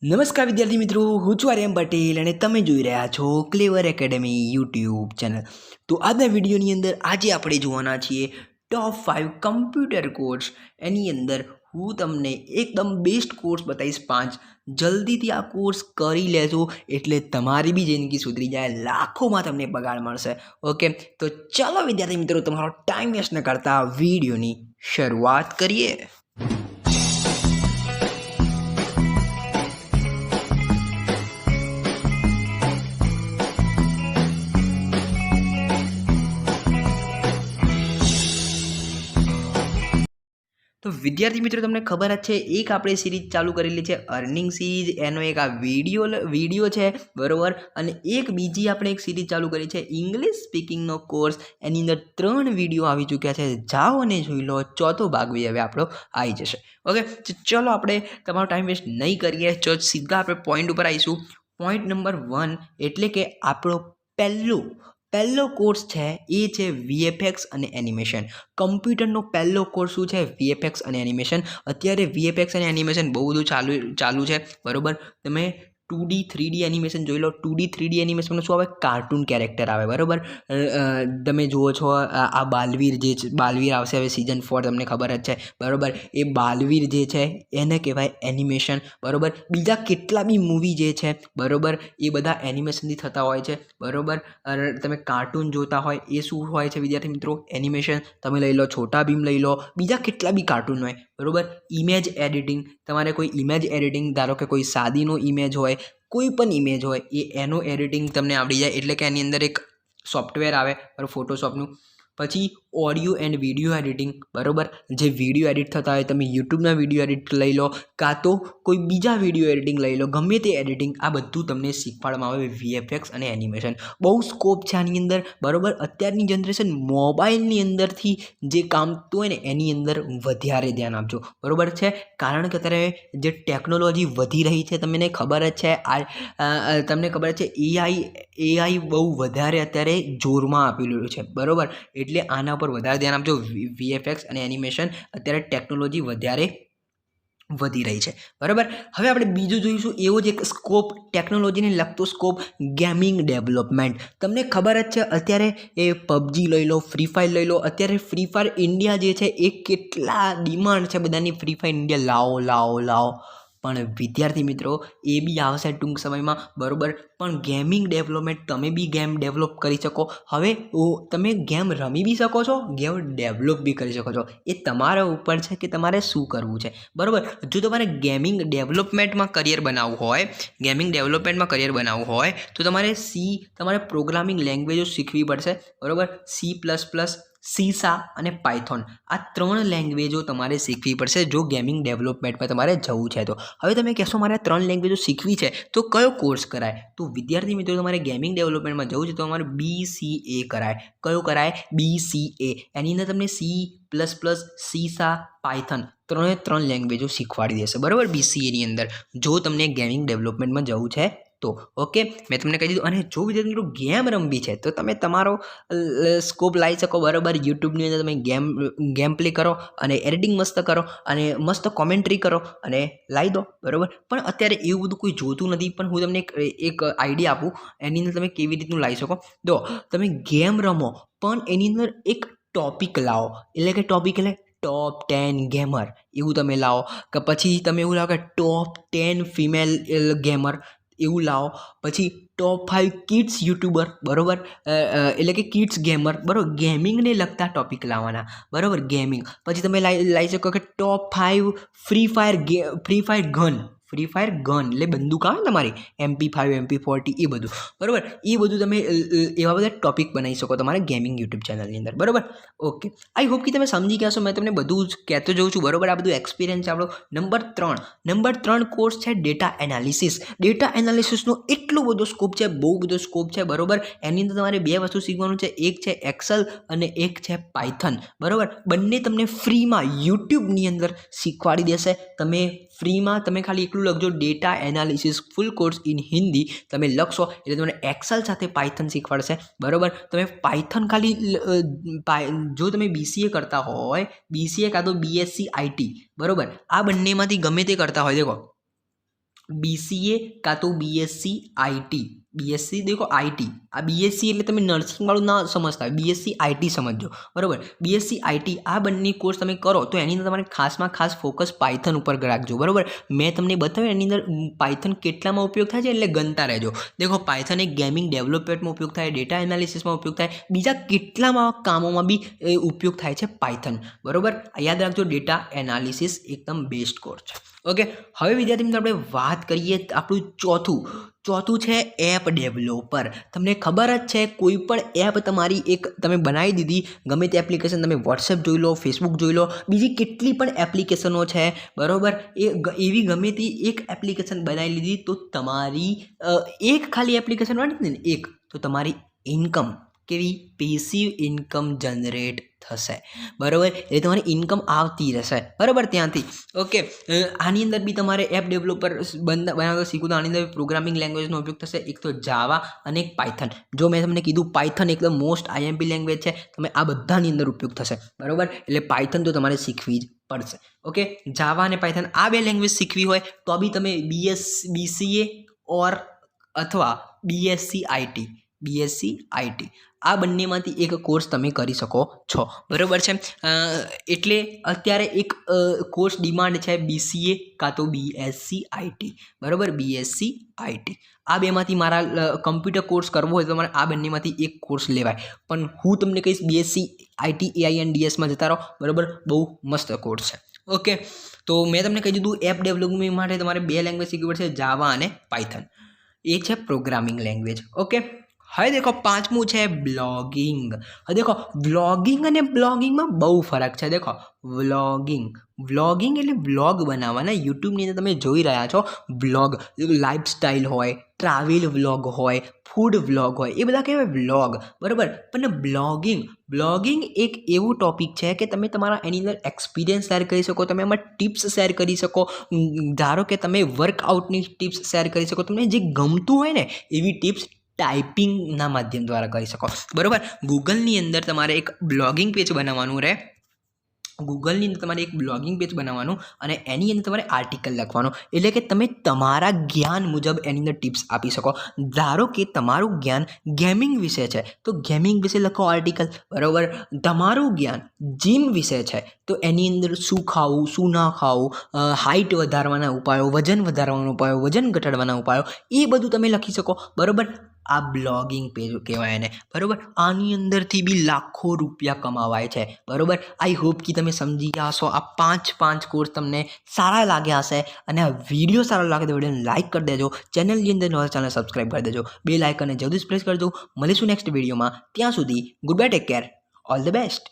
નમસ્કાર વિદ્યાર્થી મિત્રો, હું છું આર્યન પટેલ અને તમે જોઈ રહ્યા છો ક્લેવર એકેડમી યુટ્યુબ ચેનલ. તો આજના વિડીયોની અંદર આજે આપણે જોવાના છીએ ટોપ 5 કમ્પ્યુટર કોર્સ. એની અંદર હું તમને એકદમ બેસ્ટ કોર્સ બતાવીશ 5. જલ્દીથી આ કોર્સ કરી લેજો એટલે તમારી બી જિંદગી સુધરી જાય, લાખોમાં તમને પગાર મળશે. ઓકે, તો ચાલો વિદ્યાર્થી મિત્રો, તમારો ટાઈમ વેસ્ટ ન કરતા વિડીયોની શરૂઆત કરીએ. તો વિદ્યાર્થી મિત્રો, તમને ખબર જ છે, એક આપણે સિરીઝ ચાલુ કરેલી છે અર્નિંગ સિરીઝ. એનો એક આ વિડીયો છે, બરાબર. અને એક બીજી આપણે એક સિરીઝ ચાલુ કરી છે ઇંગ્લિશ સ્પીકિંગનો કોર્સ. એની અંદર 3 વિડીયો આવી ચૂક્યા છે. જાઓ અને જોઈ લો. ચોથો ભાગ બી હવે આપણો આવી જશે. ઓકે, તો ચલો આપણે તમારો ટાઈમ વેસ્ટ નહીં કરીએ. સીધા આપણે પોઈન્ટ ઉપર આવીશું. પોઈન્ટ નંબર 1 એટલે કે આપણો પહેલો કોર્સ છે એ છે VFX અને એનિમેશન. કમ્પ્યુટરનો પહેલો કોર્સ શું છે? VFX અને એનિમેશન. અત્યારે VFX અને એનિમેશન બહુ બધું ચાલુ છે, બરાબર. તમે 2D 3D એનિમેશન જોઈ લો. 2D 3D એનિમેશનમાં શું આવે? કાર્ટૂન કેરેક્ટર આવે, બરાબર. તમે જુઓ છો આ બાલવીર જે છે, બાલવીર આવશે હવે સિઝન 4, તમને ખબર જ છે, બરાબર. એ બાલવીર જે છે એને કહેવાય એનિમેશન, બરાબર. બીજા કેટલા બી મૂવી જે છે, બરાબર, એ બધા એનિમેશનથી થતા હોય છે, બરાબર. તમે કાર્ટૂન જોતા હોય એ શું હોય છે વિદ્યાર્થી મિત્રો? એનિમેશન. તમે લઈ લો છોટા ભીમ, લઈ લો, બીજા કેટલા બી કાર્ટૂન હોય, બરાબર. ઇમેજ એડિટિંગ, તમારે કોઈ ઇમેજ એડિટિંગ, ધારો કે કોઈ શાદીનો ઇમેજ હોય, કોઈ પણ ઇમેજ હોય, એનું એડિટિંગ તમને આવડી જાય. એટલે કે એની અંદર એક સોફ્ટવેર આવે, બરાબર, ફોટોશોપનું. પછી ઓડિયો એન્ડ વિડીયો એડિટિંગ, બરાબર. જે વિડીયો એડિટ થતા હોય, તમે યુટ્યુબના વિડીયો એડિટ લઈ લો, કાં તો કોઈ બીજા વિડીયો એડિટિંગ લઈ લો, ગમે તે એડિટિંગ, આ બધું તમને શીખવાડવામાં આવે VFX અને એનિમેશન. બહુ સ્કોપ છે આની અંદર, બરાબર. અત્યારની જનરેશન મોબાઈલની અંદરથી જે કામતું હોય ને એની અંદર વધારે ધ્યાન આપજો, બરાબર છે. કારણ કે અત્યારે જે ટેકનોલોજી વધી રહી છે, તમને ખબર જ છે. તમને ખબર છે એઆઈ બહુ વધારે અત્યારે જોરમાં આપેલું છે, બરાબર. એટલે આના પર વધારે ધ્યાન આપજો. VFX અને એનિમેશન અત્યારે ટેકનોલોજી વધારે વધી રહી છે, બરાબર. હવે આપણે બીજું જોઈશું એવો જ એક સ્કોપ, ટેકનોલોજીને લગતો સ્કોપ, ગેમિંગ ડેવલપમેન્ટ. તમને ખબર જ છે અત્યારે એ PUBG લઈ લો, ફ્રી ફાયર લઈ લો. અત્યારે ફ્રી ફાયર ઇન્ડિયા જે છે એ કેટલા ડિમાન્ડ છે બધાની, ફ્રી ફાયર ઇન્ડિયા લાવો. પણ વિદ્યાર્થી મિત્રો, એ બી આવશે ટૂંક સમયમાં, બરાબર. પણ ગેમિંગ ડેવલપમેન્ટ, તમે બી ગેમ ડેવલપ કરી શકો. હવે તમે ગેમ રમી બી શકો છો, ગેમ ડેવલપ બી કરી શકો છો. એ તમારા ઉપર છે કે તમારે શું કરવું છે, બરાબર. જો તમારે ગેમિંગ ડેવલપમેન્ટમાં કરિયર બનાવવું હોય તો તમારે પ્રોગ્રામિંગ લેંગ્વેજો શીખવી પડશે, બરાબર. C++, અને પાયથોન, આ 3 લેંગ્વેજો તમારે શીખવી પડશે જો ગેમિંગ ડેવલપમેન્ટમાં તમારે જવું છે તો. હવે તમે કહેશો મારે 3 લેંગ્વેજો શીખવી છે તો કયો કોર્સ કરાય? તો વિદ્યાર્થી મિત્રો, તમારે ગેમિંગ ડેવલપમેન્ટમાં જવું છે તો તમારે BCA કરાય. કયો કરાય? BCA. એની અંદર તમને C++, પાયથન, 3 લેંગ્વેજો શીખવાડી દેશે, બરાબર, BCAની અંદર, જો તમને ગેમિંગ ડેવલપમેન્ટમાં જવું છે તો. ઓકે, મેં તમને કહી દીધું. અને જો વિદ્યાર્થી મિત્રો ગેમ રમવી છે તો તમે તમારો સ્કોપ લાવી શકો, બરાબર. યુટ્યુબની અંદર તમે ગેમ પ્લે કરો અને એડિટિંગ મસ્ત કરો અને મસ્ત કોમેન્ટ્રી કરો અને લાવી દો, બરાબર. પણ અત્યારે એવું બધું કોઈ જોતું નથી. પણ હું તમને એક આઈડિયા આપું, એની અંદર તમે કેવી રીતનું લાવી શકો. જો તમે ગેમ રમો પણ એની અંદર એક ટોપિક લાવો, એટલે કે ટોપ 10 ગેમર એવું તમે લાવો. કે પછી તમે એવું લાવો કે ટોપ 10 ફિમેલ ગેમર એવું લાવો. પછી ટોપ 5 કિડ્સ યુટ્યુબર, બરાબર. એટલે કે કિડ્સ ગેમર, બરાબર. ગેમિંગને લગતા ટોપિક લાવવાના, બરાબર. ગેમિંગ. પછી તમે લાવી શકો કે ટોપ 5 ફ્રી ફાયર ગન, એટલે બંદૂક આવે તમારી MP5 MP40 એ બધું, બરાબર. એ બધું તમે એવા બધા ટોપિક બનાવી શકો તમારા ગેમિંગ યુટ્યુબ ચેનલની અંદર, બરાબર. ઓકે, આઈ હોપ કે તમે સમજી ગયા છો. મેં તમને બધું જ કહેતો જઉં છું, બરાબર. આ બધું એક્સપિરિયન્સ છે આપણો. નંબર 3 કોર્સ છે ડેટા એનાલિસિસનો. એટલો બધો સ્કોપ છે, બહુ બધો સ્કોપ છે, બરાબર. એની અંદર તમારે 2 વસ્તુ શીખવાનું છે, એક છે એક્સેલ અને એક છે પાયથન, બરાબર. બંને તમને ફ્રીમાં યુટ્યુબની અંદર શીખવાડી દેશે. તમે ફ્રીમાં તમે ખાલી એટલું લખજો data analysis full course in Hindi, તમે લખશો એટલે તમને એક્સેલ સાથે પાયથન શીખવાડશે, બરાબર. તમે પાયથન ખાલી જો તમે BCA કરતા હોય, BCA કાં તો BSc IT, બરાબર, આ બંનેમાંથી ગમે તે કરતા હોય, દેખો BCA કાં તો BSc IT, BSc देखो IT, આ BSc એટલે તમે નર્સિંગ વાળું ના સમજતા હોય, BSc IT સમજજો, બરાબર. BSc IT આ બંને કોર્સ તમે કરો તો એની અંદર તમારે ખાસમાં ખાસ ફોકસ પાયથન ઉપર રાખજો, બરાબર. મેં તમને બતાવ્યું એની અંદર પાયથન કેટલામાં ઉપયોગ થાય છે એટલે ગણતા રહેજો. દેખો પાયથન એક ગેમિંગ ડેવલપમેન્ટમાં ઉપયોગ થાય, ડેટા એનાલિસિસમાં ઉપયોગ થાય, બીજા કેટલામાં કામોમાં બી ઉપયોગ થાય છે પાયથન, બરાબર. યાદ રાખજો ડેટા એનાલિસિસ એકદમ બેસ્ટ કોર્સ છે. ઓકે, હવે વિદ્યાર્થી મિત્રો આપણે વાત કરીએ આપણું ચોથું છે એપ ડેવલપર. તમને ખબર જ છે કોઈ પણ એપ તમારી એક તમે બનાવી દીધી, ગમે તે એપ્લિકેશન, તમે વોટ્સએપ જોઈ લો, ફેસબુક જોઈ લો, બીજી કેટલી પણ એપ્લિકેશનો છે, બરાબર. એવી ગમે તે એક એપ્લિકેશન બનાવી લીધી તો તમારી એક ખાલી એપ્લિકેશન વાળી ને એક તો તમારી ઇન્કમ કેવી પેસિવ ઇન્કમ જનરેટ થશે, બરાબર. એટલે તમારી ઇન્કમ આવતી રહેશે, બરાબર, ત્યાંથી. ઓકે, આની અંદર બી તમારે એપ ડેવલપર બનાવતા શીખવું તો આની અંદર પ્રોગ્રામિંગ લેંગ્વેજનો ઉપયોગ થશે, એક તો જાવા અને એક પાયથન. જો મેં તમને કીધું પાયથન એકદમ મોસ્ટ IMP લેંગ્વેજ છે, તમે આ બધાની અંદર ઉપયોગ થશે, બરાબર. એટલે પાયથન તો તમારે શીખવી જ પડશે. ઓકે, જાવા અને પાયથન આ બે લેંગ્વેજ શીખવી હોય તો બી તમે BCA ઓર અથવા BSc IT આ બંનેમાંથી એક કોર્સ તમે કરી શકો છો, બરાબર છે. એટલે અત્યારે એક કોર્સ ડિમાન્ડ છે BCA કાં તો BSc IT, બરાબર. BSc IT આ બેમાંથી મારા કમ્પ્યુટર કોર્સ કરવો હોય તો તમારે આ બંનેમાંથી એક કોર્સ લેવાય, પણ હું તમને કહીશ BSc IT AINDSમાં જતા રહો, બરાબર. બહુ મસ્ત કોર્સ છે. ઓકે, તો મેં તમને કહી દીધું એપ ડેવલપમેન્ટ માટે તમારે બે લેંગ્વેજ શીખવી પડશે, જાવા અને પાયથન. એ છે પ્રોગ્રામિંગ લેંગ્વેજ. ઓકે, હવે દેખો પાંચમું છે બ્લોગિંગ. હવે દેખો વ્લોગિંગ અને બ્લોગિંગમાં બહુ ફરક છે. દેખો વ્લોગિંગ એટલે વ્લોગ બનાવવાના, યુટ્યુબની અંદર તમે જોઈ રહ્યા છો વ્લોગ, લાઈફસ્ટાઈલ હોય, ટ્રાવેલ વ્લોગ હોય, ફૂડ વ્લોગ હોય, એ બધા કહેવાય વ્લોગ, બરાબર. પણ બ્લોગિંગ એક એવું ટોપિક છે કે તમે તમારા એની અંદર એક્સપિરિયન્સ શેર કરી શકો, તમે એમાં ટિપ્સ શેર કરી શકો. ધારો કે તમે વર્કઆઉટની ટિપ્સ શેર કરી શકો, તમને જે ગમતું હોય ને એવી ટિપ્સ ટાઈપિંગના માધ્યમ દ્વારા કરી શકો, બરાબર. ગૂગલની અંદર તમારે એક બ્લોગિંગ પેજ બનાવવાનું રહે, અને એની અંદર તમારે આર્ટિકલ લખવાનું, એટલે કે તમે તમારા જ્ઞાન મુજબ એની અંદર ટિપ્સ આપી શકો. ધારો કે તમારું જ્ઞાન ગેમિંગ વિશે છે તો ગેમિંગ વિશે લખો આર્ટિકલ, બરાબર. તમારું જ્ઞાન જીમ વિશે છે તો એની અંદર શું ખાવું શું ના ખાવું, હાઇટ વધારવાના ઉપાયો, વજન વધારવાના ઉપાયો, વજન ઘટાડવાના ઉપાયો, એ બધું તમે લખી શકો, બરાબર. આ બ્લોગિંગ પેજ કહેવાય એને, બરાબર. આની અંદરથી બી લાખો રૂપિયા કમાવાય છે, બરાબર. આઈ હોપ કે તમે સમજી ગયા હશો. આ પાંચ કોર્સ તમને સારા લાગ્યા હશે, અને આ વિડીયો સારો લાગે તો વિડીયોને લાઇક કરી દેજો, ચેનલની અંદર નવા ચેનલ સબસ્ક્રાઈબ કરી દેજો, બેલ આઇકનને જલ્દી પ્રેસ કરજો. મળીશું નેક્સ્ટ વિડીયોમાં, ત્યાં સુધી good bye, take care, all the best.